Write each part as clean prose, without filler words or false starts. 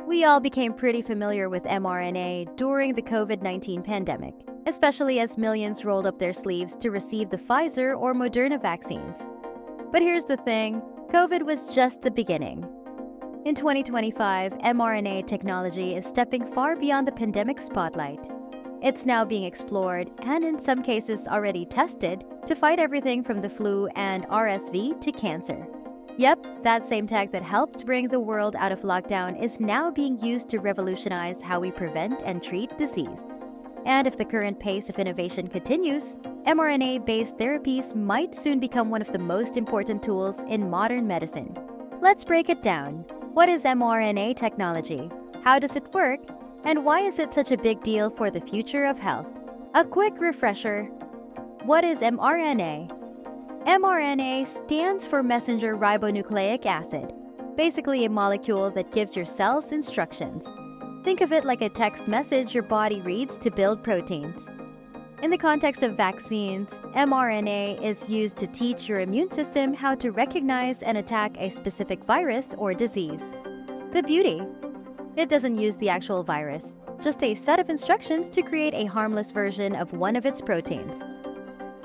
We all became pretty familiar with mRNA during the COVID-19 pandemic, especially as millions rolled up their sleeves to receive the Pfizer or Moderna vaccines. But here's the thing, COVID was just the beginning. In 2025, mRNA technology is stepping far beyond the pandemic spotlight. It's now being explored, and in some cases already tested, to fight everything from the flu and RSV to cancer. Yep, that same tech that helped bring the world out of lockdown is now being used to revolutionize how we prevent and treat disease. And if the current pace of innovation continues, mRNA-based therapies might soon become one of the most important tools in modern medicine. Let's break it down. What is mRNA technology? How does it work? And why is it such a big deal for the future of health? A quick refresher. What is mRNA? mRNA stands for messenger ribonucleic acid, basically a molecule that gives your cells instructions. Think of it like a text message your body reads to build proteins. In the context of vaccines, mRNA is used to teach your immune system how to recognize and attack a specific virus or disease. The beauty? It doesn't use the actual virus, just a set of instructions to create a harmless version of one of its proteins.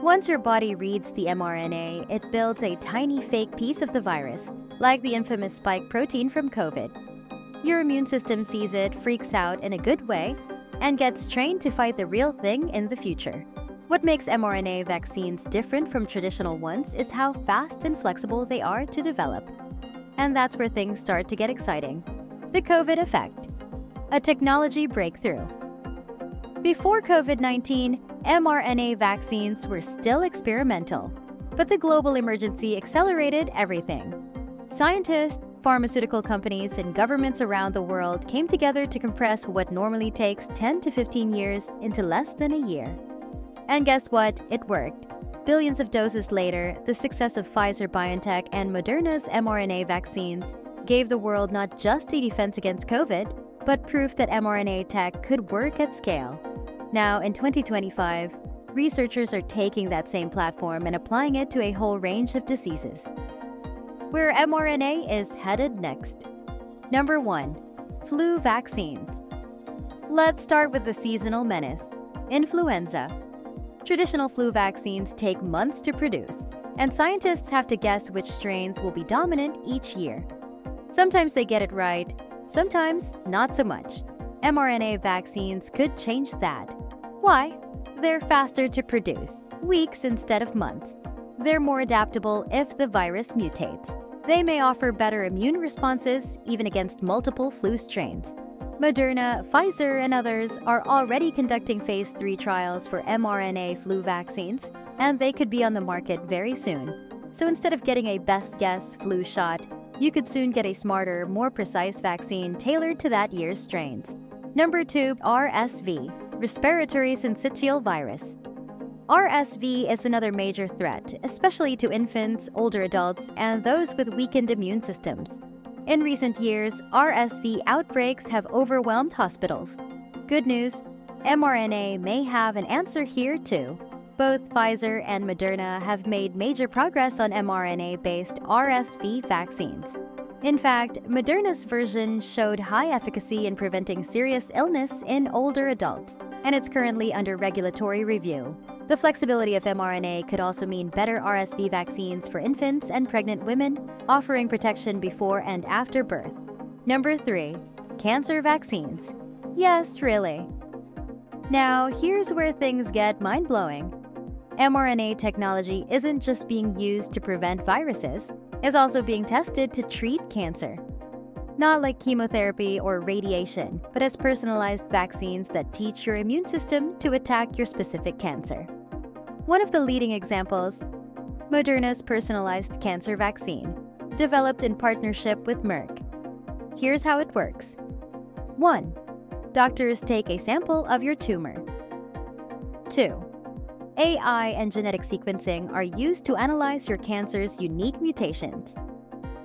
Once your body reads the mRNA, it builds a tiny fake piece of the virus, like the infamous spike protein from COVID. Your immune system sees it, freaks out in a good way, and gets trained to fight the real thing in the future. What makes mRNA vaccines different from traditional ones is how fast and flexible they are to develop. And that's where things start to get exciting. The COVID effect. A technology breakthrough. Before COVID-19, mRNA vaccines were still experimental, but the global emergency accelerated everything. Scientists, pharmaceutical companies, and governments around the world came together to compress what normally takes 10 to 15 years into less than a year. And guess what? It worked. Billions of doses later, the success of Pfizer-BioNTech and Moderna's mRNA vaccines gave the world not just a defense against COVID, but proof that mRNA tech could work at scale. Now, in 2025, researchers are taking that same platform and applying it to a whole range of diseases. Where mRNA is headed next. Number 1. Flu vaccines. Let's start with the seasonal menace, influenza. Traditional flu vaccines take months to produce, and scientists have to guess which strains will be dominant each year. Sometimes they get it right, sometimes not so much. mRNA vaccines could change that. Why? They're faster to produce, weeks instead of months. They're more adaptable if the virus mutates. They may offer better immune responses, even against multiple flu strains. Moderna, Pfizer, and others are already conducting phase 3 trials for mRNA flu vaccines, and they could be on the market very soon. So instead of getting a best guess flu shot, you could soon get a smarter, more precise vaccine tailored to that year's strains. Number 2, RSV, respiratory syncytial virus. RSV is another major threat, especially to infants, older adults, and those with weakened immune systems. In recent years, RSV outbreaks have overwhelmed hospitals. Good news, mRNA may have an answer here too. Both Pfizer and Moderna have made major progress on mRNA-based RSV vaccines. In fact, Moderna's version showed high efficacy in preventing serious illness in older adults, and it's currently under regulatory review. The flexibility of mRNA could also mean better RSV vaccines for infants and pregnant women, offering protection before and after birth. Number 3. Cancer vaccines. Yes, really. Now, here's where things get mind-blowing. mRNA technology isn't just being used to prevent viruses, it's also being tested to treat cancer. Not like chemotherapy or radiation, but as personalized vaccines that teach your immune system to attack your specific cancer. One of the leading examples, Moderna's personalized cancer vaccine, developed in partnership with Merck. Here's how it works. 1. Doctors take a sample of your tumor. 2. AI and genetic sequencing are used to analyze your cancer's unique mutations.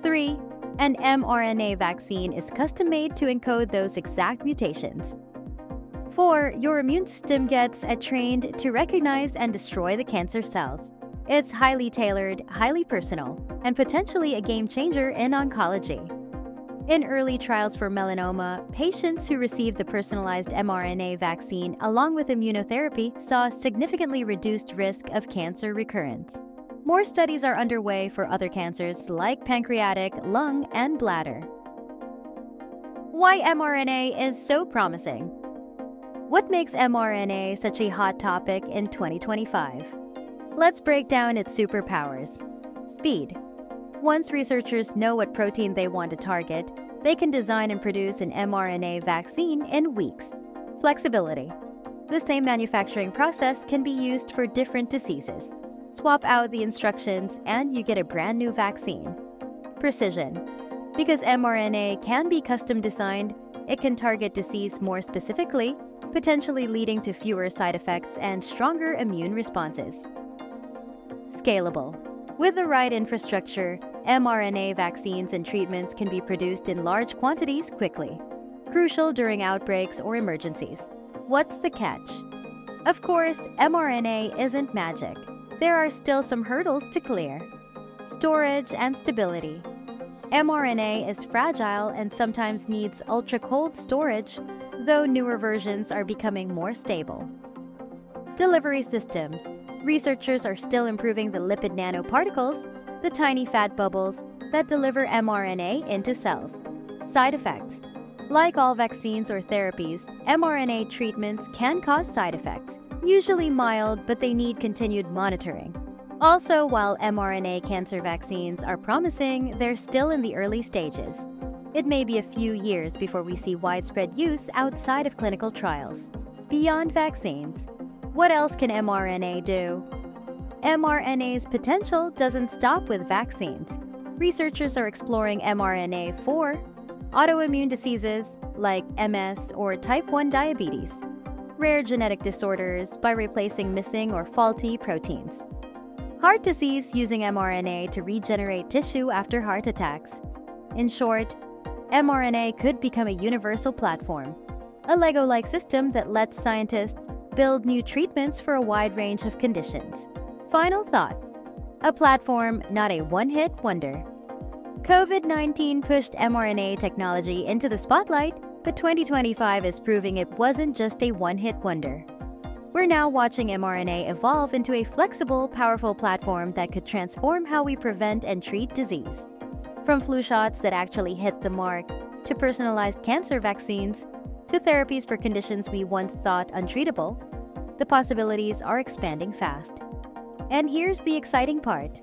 3. An mRNA vaccine is custom-made to encode those exact mutations. 4. Your immune system gets trained to recognize and destroy the cancer cells. It's highly tailored, highly personal, and potentially a game changer in oncology. In early trials for melanoma, patients who received the personalized mRNA vaccine along with immunotherapy saw significantly reduced risk of cancer recurrence. More studies are underway for other cancers like pancreatic, lung, and bladder. Why mRNA is so promising. What makes mRNA such a hot topic in 2025? Let's break down its superpowers. Speed. Once researchers know what protein they want to target, they can design and produce an mRNA vaccine in weeks. Flexibility. The same manufacturing process can be used for different diseases. Swap out the instructions and you get a brand new vaccine. Precision. Because mRNA can be custom designed, it can target disease more specifically, potentially leading to fewer side effects and stronger immune responses. Scalable. With the right infrastructure, mRNA vaccines and treatments can be produced in large quantities quickly, crucial during outbreaks or emergencies. What's the catch? Of course, mRNA isn't magic. There are still some hurdles to clear. Storage and stability. mRNA is fragile and sometimes needs ultra-cold storage, though newer versions are becoming more stable. Delivery systems. Researchers are still improving the lipid nanoparticles, the tiny fat bubbles that deliver mRNA into cells. Side effects. Like all vaccines or therapies, mRNA treatments can cause side effects, usually mild, but they need continued monitoring. Also, while mRNA cancer vaccines are promising, they're still in the early stages. It may be a few years before we see widespread use outside of clinical trials. Beyond vaccines. What else can mRNA do? mRNA's potential doesn't stop with vaccines. Researchers are exploring mRNA for autoimmune diseases like MS or type 1 diabetes, rare genetic disorders by replacing missing or faulty proteins, heart disease using mRNA to regenerate tissue after heart attacks. In short, mRNA could become a universal platform, a Lego-like system that lets scientists build new treatments for a wide range of conditions. Final thoughts. A platform, not a one-hit wonder. COVID-19 pushed mRNA technology into the spotlight, but 2025 is proving it wasn't just a one-hit wonder. We're now watching mRNA evolve into a flexible, powerful platform that could transform how we prevent and treat disease. From flu shots that actually hit the mark, to personalized cancer vaccines, to therapies for conditions we once thought untreatable, the possibilities are expanding fast. And here's the exciting part.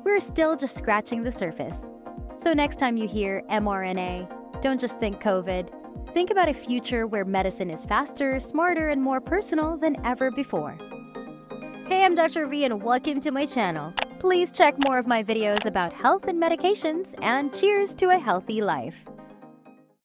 We're still just scratching the surface. So next time you hear mRNA, don't just think COVID. Think about a future where medicine is faster, smarter, and more personal than ever before. Hey, I'm Dr. V and welcome to my channel. Please check more of my videos about health and medications, and cheers to a healthy life.